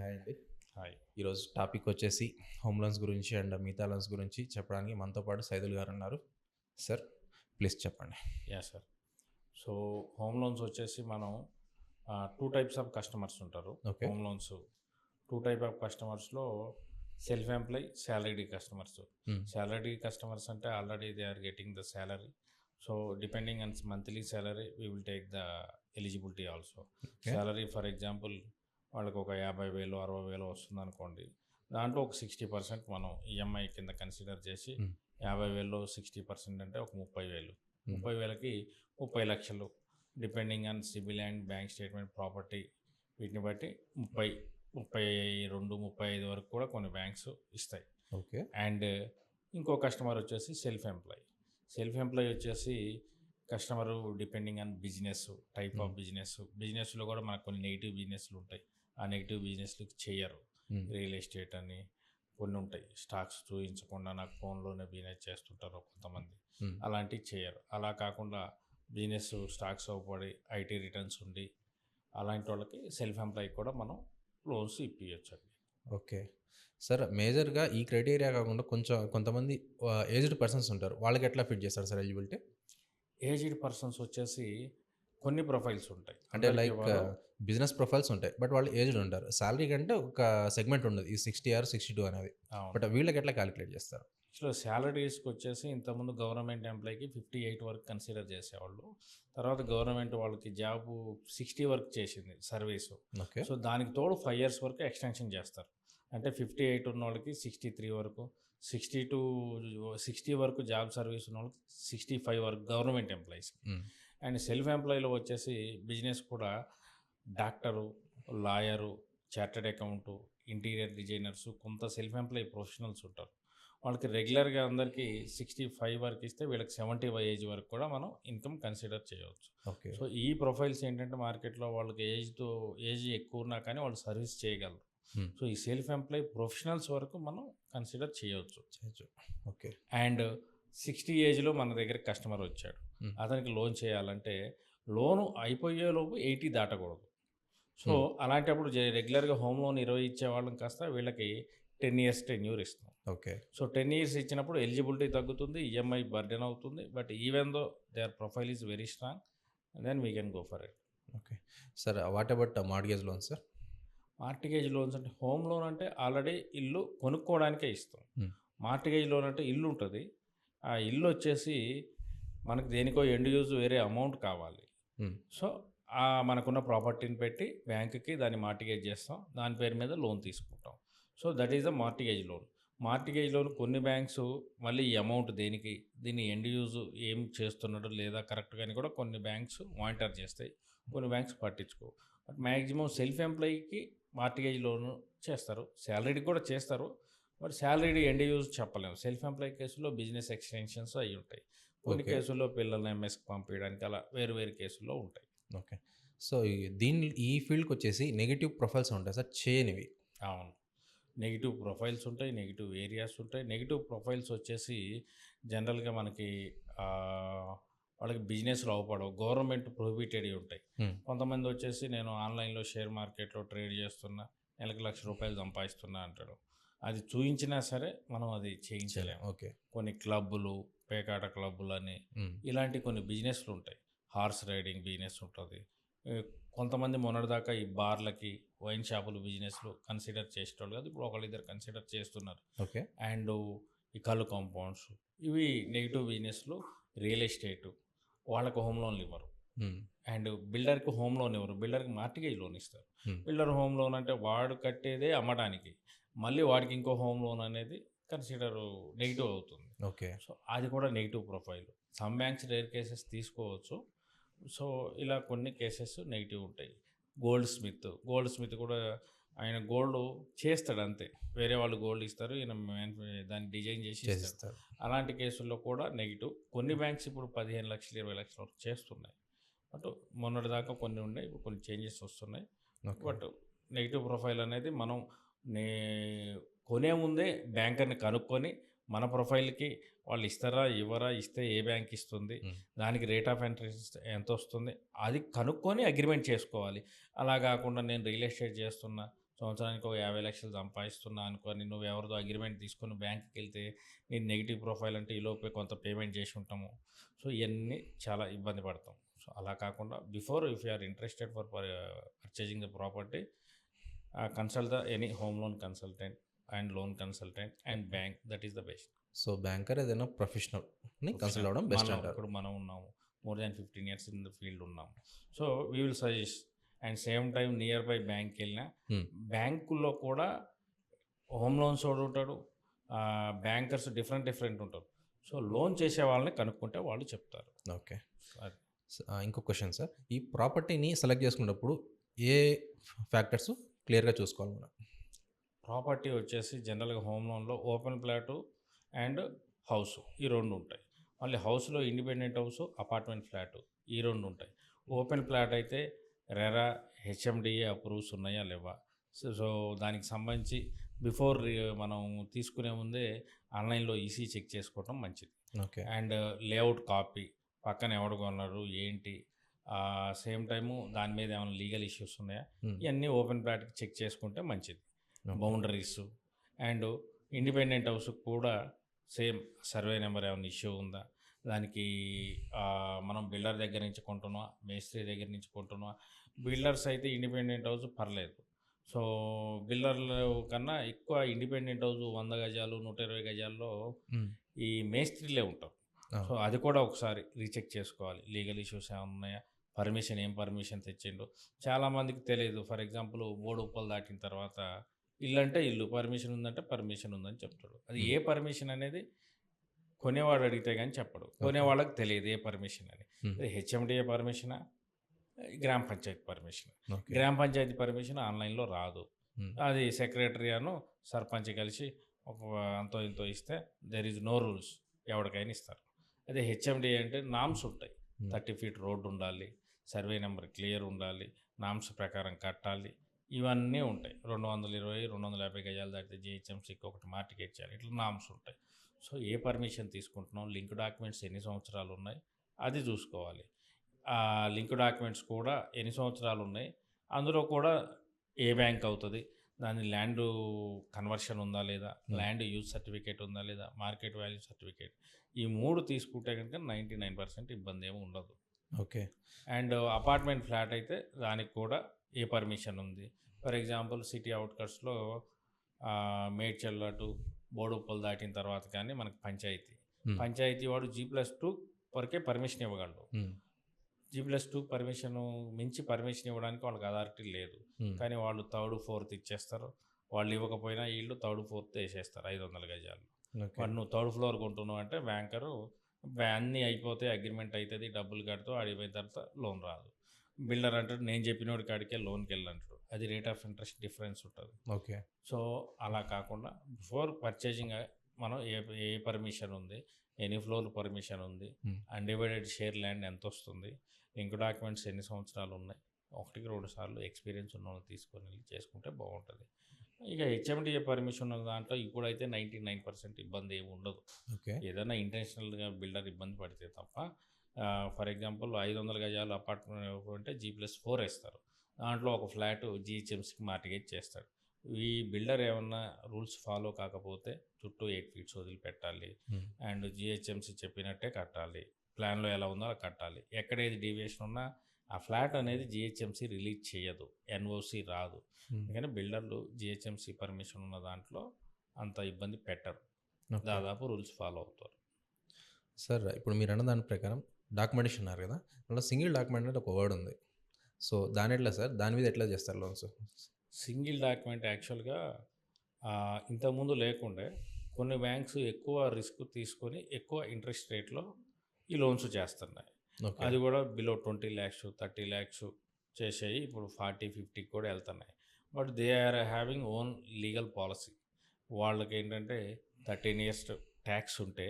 Hi అండి. Hi. ఈరోజు topic వచ్చేసి హోమ్ లోన్స్ గురించి అండ్ మిగతా లోన్స్ గురించి చెప్పడానికి మనతో పాటు సైదుల్ గారు ఉన్నారు. సార్ ప్లీజ్ చెప్పండి. సార్. సో, హోమ్ లోన్స్ వచ్చేసి మనం 2 టైప్స్ ఆఫ్ కస్టమర్స్ ఉంటారు. Okay. Home loans 2 type of కస్టమర్స్‌లో self employ, salaried customers. Hmm. Salary customers అంటే already they are getting the salary. So, depending on monthly salary we will take the eligibility also. Okay. Salary for example వాళ్ళకి ఒక 50,000, 60,000 వస్తుందనుకోండి. దాంట్లో ఒక 60% మనం EMI కింద consider చేసి హ్మ్. 50,000లో 60% అంటే ఒక 30,000. హ్మ్. 30,000కి 30,00,000 depending on CIBIL and bank statement, property వీటిని బట్టి 30, 32, 35 వరకు కూడా కొన్ని బ్యాంక్స్ ఇస్తాయి. ఓకే. అండ్ ఇంకో కస్టమర్ వచ్చేసి సెల్ఫ్ ఎంప్లాయ్. సెల్ఫ్ ఎంప్లాయ్ వచ్చేసి customer depending on business, type of బిజినెస్లో కూడా మనకు కొన్ని నెగిటివ్ బిజినెస్లు ఉంటాయి. ఆ నెగిటివ్ బిజినెస్లు చేయరు. హ్మ్. రియల్ ఎస్టేట్ అని కొన్ని ఉంటాయి. స్టాక్స్ చూపించకుండా నాకు ఫోన్లోనే బిజినెస్ చేస్తుంటారు కొంతమంది. హ్మ్. అలాంటివి చేయరు. అలా కాకుండా బిజినెస్ స్టాక్స్ అవ్వబడి ఐటీ రిటర్న్స్ ఉండి అలాంటి వాళ్ళకి సెల్ఫ్ ఎంప్లాయ్ కూడా మనం లోన్స్ ఇప్పించచ్చండి. ఓకే. సార్ మేజర్‌గా ఈ క్రైటీరియా కాకుండా కొంతమంది ఏజ్డ్ పర్సన్స్ ఉంటారు. వాళ్ళకి ఎట్లా ఫిట్ చేస్తారు సార్ ఎలిజిబిలిటీ? ఏజ్డ్ పర్సన్స్ వచ్చేసి కొన్ని ప్రొఫైల్స్ ఉంటాయి. అంటే అందరికీ లైక్ బిజినెస్ ప్రొఫైల్స్ ఉంటాయి. బట్ వాళ్ళు ఏజ్డ్ ఉంటారు. సాలరీ కంటే ఒక సెగ్మెంట్ ఉండదు. ఈ 60 ఆర్ 62 అనేది. అవును. బట్ వీళ్ళకి ఎట్లా కాలిక్యులేట్ చేస్తారు? సో, సాలరీస్కి వచ్చేసి ఇంతకుముందు గవర్నమెంట్ ఎంప్లాయ్‌కి 58 వరకు కన్సిడర్ చేసేవాళ్ళు. తర్వాత గవర్నమెంట్ వాళ్ళకి జాబు 60 వరకు చేసింది సర్వీసు. ఓకే. సో, దానికి తోడు 5 ఇయర్స్ వరకు ఎక్స్టెన్షన్ చేస్తారు. అంటే 58 ఉన్నోళ్ళకి 63 వరకు, 60 వరకు జాబ్ సర్వీస్ ఉన్నోళ్ళకి 65 వరకు గవర్నమెంట్ ఎంప్లాయీస్‌కి. హ్మ్. అండ్ సెల్ఫ్ ఎంప్లాయ్‌లో వచ్చేసి బిజినెస్ కూడా doctor, lawyer, chartered account, interior designers, కొంత సెల్ఫ్ ఎంప్లాయ్ ప్రొఫెషనల్స్ ఉంటారు. వాళ్ళకి రెగ్యులర్‌గా అందరికీ 65 వరకు ఇస్తే వీళ్ళకి 75 ఏజ్ వరకు కూడా మనం ఇన్‌కమ్ కన్సిడర్ చేయవచ్చు. ఓకే. సో, ఈ ప్రొఫైల్స్ ఏంటంటే మార్కెట్‌లో వాళ్ళకి ఏజ్ ఎక్కువ ఉన్నా కానీ వాళ్ళు సర్వీస్ చేయగలరు. హ్మ్. సో, ఈ సెల్ఫ్ ఎంప్లాయ్ ప్రొఫెషనల్స్ వరకు మనం కన్సిడర్ చేయవచ్చు. చేయొచ్చు. ఓకే. అండ్ 60 ఏజ్‌లో మన దగ్గరికి కస్టమర్ వచ్చాడు. హ్మ్. అతనికి లోన్ చేయాలంటే లోను అయిపోయేలోపు 80 దాటకూడదు. సో, హ్మ్. అలాంటప్పుడు రెగ్యులర్‌గా హోమ్ లోన్ 20 ఇచ్చేవాళ్ళం కాస్త వీళ్ళకి 10 ఇయర్స్ టెన్యూర్ ఇస్తాం. ఓకే. సో, 10 ఇయర్స్ ఇచ్చినప్పుడు ఎలిజిబిలిటీ తగ్గుతుంది. ఈఎంఐ బర్డెన్ అవుతుంది. But even though their profile is very strong then we can go for it. Okay. Sir what about mortgage loans sir? Mortgage loans అంటే home loan అంటే already ఇల్లు కొనుక్కోవడానికే ఇస్తాం. హ్మ్. Mortgage loan అంటే ఇల్లు ఉంటుంది. ఆ ఇల్లు వచ్చేసి మనకు దేనికో ఎండ్ యూజ్ వేరే అమౌంట్ కావాలి. హ్మ్. సో, మనకున్న ప్రాపర్టీని పెట్టి బ్యాంక్‌కి దాన్ని మార్టిగేజ్ చేస్తాం. దాని పేరు మీద లోన్ తీసుకుంటాం. So, that is the mortgage loan. Mortgage loan కొన్ని బ్యాంక్స్ మళ్ళీ ఈ అమౌంట్ దేనికి, దీన్ని ఎండ్ యూజ్ ఏం చేస్తున్నాడు లేదా కరెక్ట్‌గా అని కూడా కొన్ని బ్యాంక్స్ మానిటర్ చేస్తాయి. కొన్ని బ్యాంక్స్ పట్టించుకోవు. బట్ మాక్సిమం సెల్ఫ్ ఎంప్లాయీకి మార్టిగేజ్ లోన్ చేస్తారు. సాలరీడ్‌కి కూడా చేస్తారు. బట్ సాలరీడ్ ఎండ్ యూజ్ చెప్పలేము. సెల్ఫ్ ఎంప్లాయీ కేసులో బిజినెస్ ఎక్స్‌టెన్షన్స్ అయ్యి ఉంటాయి. కొన్ని ఓకే. కేసుల్లో పిల్లల్ని ఎంఎస్‌కి పంపించడానికి అలా వేరు వేరు కేసుల్లో ఉంటాయి. ఓకే. సో, ఈ ఫీల్డ్‌కొచ్చేసి నెగెటివ్ ప్రొఫైల్స్ ఉంటాయి సార్ చేయనివి. అవును. నెగెటివ్ ప్రొఫైల్స్ ఉంటాయి. నెగెటివ్ ఏరియాస్ ఉంటాయి. నెగెటివ్ ప్రొఫైల్స్ వచ్చేసి జనరల్‌గా మనకి ఆహ్, వాళ్ళకి బిజినెస్‌లో అవపడవు. గవర్నమెంట్ ప్రొహిబిటెడ్‌వి ఉంటాయి. హ్మ్. కొంతమంది వచ్చేసి నేను ఆన్‌లైన్‌లో షేర్ మార్కెట్‌లో ట్రేడ్ చేస్తున్నా. నెలకు రూ. 1,00,000 సంపాదిస్తున్నా అంటాడు. అది చూయించినా సరే మనం అది చేయించలేము. ఓకే. కొన్ని క్లబ్బులు, పేకాట క్లబ్బులని హ్మ్. ఇలాంటి కొన్ని బిజినెస్‌లు ఉంటాయి. హార్స్ రైడింగ్ బిజినెస్ ఉంటది. ఆహ్, కొంతమంది మొన్నటిదాకా ఈ బార్లకి, వైన్ షాపులు బిజినెస్‌లు కన్సిడర్ చేసేటోళ్ళు కాదు. ఇప్పుడు ఒకళ్ళిద్దరు కన్సిడర్ చేస్తున్నారు. ఓకే. అండ్ ఈ కళ్ళు కాంపౌండ్స్ ఇవి నెగెటివ్ బిజినెస్‌లు. రియల్ ఎస్టేటు వాళ్ళకి హోమ్ లోన్‌లు ఇవ్వరు. హ్మ్. అండ్ బిల్డర్‌కి హోమ్ లోన్ ఇవ్వరు. బిల్డర్‌కి మార్టిగేజ్ లోన్ ఇస్తారు. హ్మ్. బిల్డర్ హోమ్ లోన్ అంటే వాడు కట్టేదే అమ్మడానికి. మళ్ళీ వాడికి ఇంకో హోమ్ లోన్ అనేది కన్సిడర్ నెగెటివ్ అవుతుంది. ఓకే. సో, అది కూడా negative profile. Some banks rare cases తీసుకోవచ్చు. సో, ఇలా కొన్ని కేసెస్ నెగెటివ్ ఉంటాయి. గోల్డ్ స్మిత్ కూడా ఆయన గోల్డ్ చేస్తాడు అంతే. వేరే వాళ్ళు గోల్డ్ ఇస్తారు. ఈయన దాన్ని డిజైన్ చేసి ఇస్తాడు. చేసిస్తారు. అలాంటి కేసుల్లో కూడా నెగెటివ్. కొన్ని బ్యాంక్స్ ఇప్పుడు 15,00,000, 20,00,000 వరకు చేస్తున్నాయి. బట్ మొన్నటిదాకా కొన్ని ఉన్నాయి. ఇప్పుడు కొన్ని చేంజెస్ వస్తున్నాయి. ఓకే. బట్ నెగెటివ్ ప్రొఫైల్ అనేది మనం నే కొనే ముందే బ్యాంకర్‌ని కనుక్కొని మన ప్రొఫైల్‌కి వాళ్ళు ఇస్తారా? ఇవ్వరా? ఇస్తే ఏ బ్యాంక్ ఇస్తుంది? హ్మ్. దానికి రేట్ ఆఫ్ ఇంట్రెస్ట్ ఎంతొస్తుంది? అది కనుక్కొని అగ్రీమెంట్ చేసుకోవాలి. అలా గాకుండా నేను రియల్ ఎస్టేట్ చేస్తున్నా, సంవత్సరానికి ఒక 50 లక్షలు సంపాదిస్తున్నా అనుకోని నువ్వు ఎవరిదో అగ్రిమెంట్ తీసుకొని బ్యాంక్కి వెళ్తే నీ నెగిటివ్ ప్రొఫైల్ అంటే ఈలోపే కొంత పేమెంట్ చేసి ఉంటాము. సో ఇవన్నీ చాలా ఇబ్బంది పడతాం. సో అలా కాకుండా before if you are interested for purchasing the property, consult the any home loan consultant and loan consultant and bank, that is the best. So banker ఏదైనా ప్రొఫెషనల్ని కన్సల్ట్ అవ్వడం బెస్ట్ అంటారు. ఇప్పుడు మనం ఉన్నాము, more than 15 years in the field ఉన్నాము. So we will suggest. And same time nearby బ్యాంక్కి వెళ్ళినా బ్యాంకుల్లో కూడా హోమ్ లోన్స్ వాడు ఉంటాడు, బ్యాంకర్స్ డిఫరెంట్ ఉంటారు. సో లోన్ చేసే వాళ్ళని కనుక్కుంటే వాళ్ళు చెప్తారు. ఓకే. ఇంకో క్వశ్చన్ సార్, ఈ ప్రాపర్టీని సెలెక్ట్ చేసుకున్నప్పుడు ఏ ఫ్యాక్టర్స్ క్లియర్గా చూసుకోవాలి మనం? ప్రాపర్టీ వచ్చేసి జనరల్గా హోమ్ లోన్లో ఓపెన్ ప్లాటు అండ్ హౌస్ ఈ రెండు ఉంటాయి. మళ్ళీ హౌస్లో ఇండిపెండెంట్ హౌస్, అపార్ట్మెంట్ ఫ్లాటు ఈ రెండు ఉంటాయి. ఓపెన్ ప్లాట్ అయితే రెరా, హెచ్ఎండిఏ అప్రూవ్స్ ఉన్నాయా లేవా. సో దానికి సంబంధించి బిఫోర్ మనం తీసుకునే ముందే ఆన్లైన్లో ఈసీ చెక్ చేసుకోవటం మంచిది. ఓకే. అండ్ లేఅవుట్ కాపీ, పక్కన ఎవడు కొన్నారు ఏంటి, సేమ్ టైము దాని మీద ఏమైనా లీగల్ ఇష్యూస్ ఉన్నాయా, ఇవన్నీ ఓపెన్ ప్లాట్కి చెక్ చేసుకుంటే మంచిది. బౌండరీస్ అండ్ ఇండిపెండెంట్ హౌస్ కూడా సేమ్ సర్వే నెంబర్ ఏమైనా ఇష్యూ ఉందా, దానికి మనం బిల్డర్ దగ్గర నుంచి కొంటున్నాం, మేస్త్రి దగ్గర నుంచి కొంటున్నాం. బిల్డర్స్ అయితే ఇండిపెండెంట్ హౌస్ పర్లేదు. సో బిల్డర్ల కన్నా ఎక్కువ ఇండిపెండెంట్ హౌస్ 100 గజాలు 120 గజాల్లో ఈ మేస్త్రీలే ఉంటారు. సో అది కూడా ఒకసారి రీచెక్ చేసుకోవాలి, లీగల్ ఇష్యూస్ ఏమైనా ఉన్నాయా, ఏం పర్మిషన్ తెచ్చిండు. చాలామందికి తెలియదు. ఫర్ ఎగ్జాంపుల్ బోర్డు ఉప్పలు దాటిన తర్వాత ఇల్లు అంటే ఇల్లు, పర్మిషన్ ఉందంటే పర్మిషన్ ఉందని చెప్తాడు. అది ఏ పర్మిషన్ అనేది కొనేవాడు అడిగితే కానీ చెప్పడు. కొనేవాళ్ళకి తెలియదు ఏ పర్మిషన్ అని. హెచ్ఎండిఏ పర్మిషనా, గ్రామ పంచాయతీ పర్మిషన్. గ్రామ పంచాయతీ పర్మిషన్ ఆన్లైన్లో రాదు. అది సెక్రటరీ అను సర్పంచ్ కలిసి ఒక అంతో ఇంతో ఇస్తే దెర్ ఈజ్ నో రూల్స్, ఎవరికైనా ఇస్తారు. అదే హెచ్ఎండిఏ అంటే నామ్స్ ఉంటాయి. 30 feet రోడ్డు ఉండాలి, సర్వే నెంబర్ క్లియర్ ఉండాలి, నామ్స్ ప్రకారం కట్టాలి, ఇవన్నీ ఉంటాయి. 220-250 గజాలు దాటితే జిహెచ్ఎంసీకి ఒకటి మార్టిగేట్ చేయాలి, ఇట్లా నామ్స్ ఉంటాయి. సో ఏ పర్మిషన్ తీసుకుంటున్నాం, లింక్ డాక్యుమెంట్స్ ఎన్ని సంవత్సరాలు ఉన్నాయి అది చూసుకోవాలి. ఆ లింక్ డాక్యుమెంట్స్ కూడా ఎన్ని సంవత్సరాలు ఉన్నాయి, అందులో కూడా ఏ బ్యాంక్ అవుతుంది, దాని ల్యాండ్ కన్వర్షన్ ఉందా లేదా, ల్యాండ్ యూజ్ సర్టిఫికేట్ ఉందా లేదా, మార్కెట్ వాల్యూ సర్టిఫికేట్, ఈ 3 తీసుకుంటే కనుక 99% ఇబ్బంది ఏమి ఉండదు. ఓకే. అండ్ అపార్ట్మెంట్ ఫ్లాట్ అయితే దానికి కూడా ఏ పర్మిషన్ ఉంది. ఫర్ ఎగ్జాంపుల్ సిటీ అవుట్కట్స్లో మేడ్చల్ టు బోడుప్పలు దాటిన తర్వాత కానీ మనకు పంచాయతీ వాడు G+2 వరకే పర్మిషన్ ఇవ్వగలడు. G+2 పర్మిషన్ మించి పర్మిషన్ ఇవ్వడానికి వాళ్ళకి అథారిటీ లేదు. కానీ వాళ్ళు 3rd 4th ఇచ్చేస్తారు. వాళ్ళు ఇవ్వకపోయినా వీళ్ళు 3rd 4th వేసేస్తారు 500 గజాలు. వాడు నువ్వు 3rd floor కొంటున్నావు అంటే బ్యాంకరు అన్నీ అయిపోతే అగ్రిమెంట్ అవుతుంది, డబ్బులు కడుతూ ఆడిపోయిన తర్వాత లోన్ రాదు. బిల్డర్ అంటాడు నేను చెప్పినోడి కాడికే లోన్కి వెళ్ళంటాడు. అది రేట్ ఆఫ్ ఇంట్రెస్ట్ డిఫరెన్స్ ఉంటుంది. ఓకే. సో అలా కాకుండా బిఫోర్ పర్చేజింగ్ మనం ఏ పర్మిషన్ ఉంది, ఎన్ని ఫ్లోర్ పర్మిషన్ ఉంది, అన్డివైడెడ్ షేర్ ల్యాండ్ ఎంత వస్తుంది, లింక్ డాక్యుమెంట్స్ ఎన్ని సంవత్సరాలు ఉన్నాయి, 1-2 సార్లు ఎక్స్పీరియన్స్ ఉన్న వాళ్ళు తీసుకొని వెళ్ళి చేసుకుంటే బాగుంటుంది. ఇక హెచ్ఎండిఏ పర్మిషన్ ఉన్న దాంట్లో ఇప్పుడైతే 99% ఇబ్బంది ఏమి ఉండదు. ఏదైనా ఇంటెన్షనల్గా బిల్డర్ ఇబ్బంది పడితే తప్ప. ఫర్ ఎగ్జాంపుల్ 500 గజాలు అపార్ట్మెంట్ అంటే G+4 వేస్తారు. దాంట్లో ఒక ఫ్లాట్ జిహెచ్ఎంసీకి మార్టిగేజ్ చేస్తాడు. ఈ బిల్డర్ ఏమన్నా రూల్స్ ఫాలో కాకపోతే చుట్టూ 8 feet వదిలిపెట్టాలి. అండ్ జిహెచ్ఎంసీ చెప్పినట్టే కట్టాలి, ప్లాన్లో ఎలా ఉందో అలా కట్టాలి. ఎక్కడేది డీవియేషన్ ఉన్నా ఆ ఫ్లాట్ అనేది జిహెచ్ఎంసీ రిలీజ్ చేయదు, ఎన్ఓసి రాదు. అందుకని బిల్డర్లు జిహెచ్ఎంసీ పర్మిషన్ ఉన్న దాంట్లో అంత ఇబ్బంది పెట్టరు, దాదాపు రూల్స్ ఫాలో అవుతారు. సార్ ఇప్పుడు మీరు అన్న దాని ప్రకారం డాక్యుమెంటేషన్ అన్నారు కదా, అందులో సింగిల్ డాక్యుమెంట్ అంటే ఒక వర్డ్ ఉంది. సో దాని ఎట్లా సార్, దాని మీద ఎట్లా చేస్తారు లోన్స్? సింగిల్ డాక్యుమెంట్ యాక్చువల్గా ఇంతకుముందు లేకుండే కొన్ని బ్యాంక్స్ ఎక్కువ రిస్క్ తీసుకొని ఎక్కువ ఇంట్రెస్ట్ రేట్లో ఈ లోన్స్ చేస్తున్నాయి. అది కూడా బిలో 20 lakhs 30 lakhs చేసేవి ఇప్పుడు 40-50 కూడా వెళ్తున్నాయి. But they are having own legal policy. వాళ్ళకి ఏంటంటే 13 years ట్యాక్స్ ఉంటే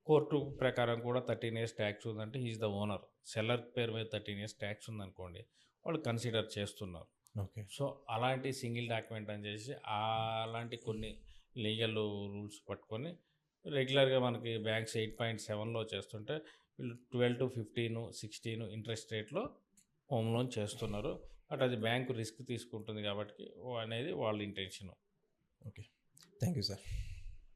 కోర్టు ప్రకారం కూడా 13 years ట్యాక్స్ ఉందంటే హీఈస్ ద ఓనర్. సెల్లర్ పేరు మీద 13 years ట్యాక్స్ ఉందనుకోండి, వాళ్ళు కన్సిడర్ చేస్తున్నారు. ఓకే. సో అలాంటి సింగిల్ డాక్యుమెంట్ అని చేసి అలాంటి కొన్ని లీగల్ రూల్స్ పట్టుకొని రెగ్యులర్గా మనకి బ్యాంక్స్ 8.7లో చేస్తుంటే వీళ్ళు 12 to 15, 16 ఇంట్రెస్ట్ రేట్లో హోమ్ లోన్ చేస్తున్నారు. బట్ అది బ్యాంకు రిస్క్ తీసుకుంటుంది కాబట్టి అనేది వాళ్ళ intention. Okay. Thank you sir.